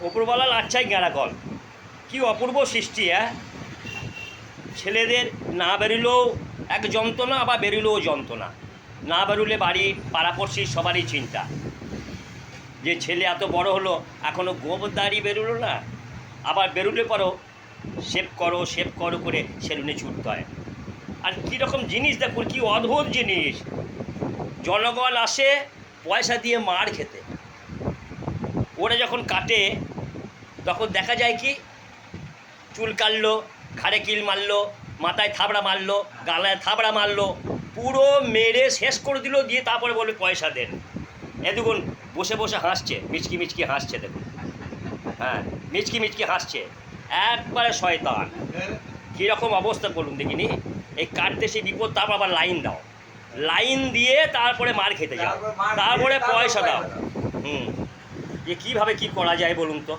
ওপরওয়ালা লাচ্ছাই গেঁড়া কল, কী অপূর্ব সৃষ্টি। ছেলেদের না বেরোলেও এক যন্ত্রণা, আবার বেরোলেও যন্ত্রণা। না বেরোলে বাড়ির পাড়াপড়শির সবারই চিন্তা যে ছেলে এত বড় হলো এখনও গোবরদারি বেরোলো না, আবার বেরোলে পরও শেভ করো করে সেলুনে ছুটতে হয়। আর কীরকম জিনিস দেখুন, কী অদ্ভুত জিনিস। জনগণ আসে পয়সা দিয়ে মার খেতে, ওরা যখন কাটে তখন দেখা যায় কি চুল কাটলো, ঘাড়ে কিল মারলো, মাথায় থাবড়া মারলো, গালায় থাবড়া মারলো, পুরো মেরে শেষ করে দিল, দিয়ে তারপরে বলে পয়সা দেন। দেখুন বসে বসে হাসছে, মিচকি মিচকি হাসছে, দেখুন হ্যাঁ মিচকি মিচকি হাসছে, একবারে শয়তান। কীরকম অবস্থা বলুন দেখিনি। এই কাটতে সেই বিপদ, তারপর আবার লাইন দাও, লাইন দিয়ে তারপরে মার খেতে যাও, তারপরে পয়সা দাও। যে কীভাবে কী করা যায় বলুন তো।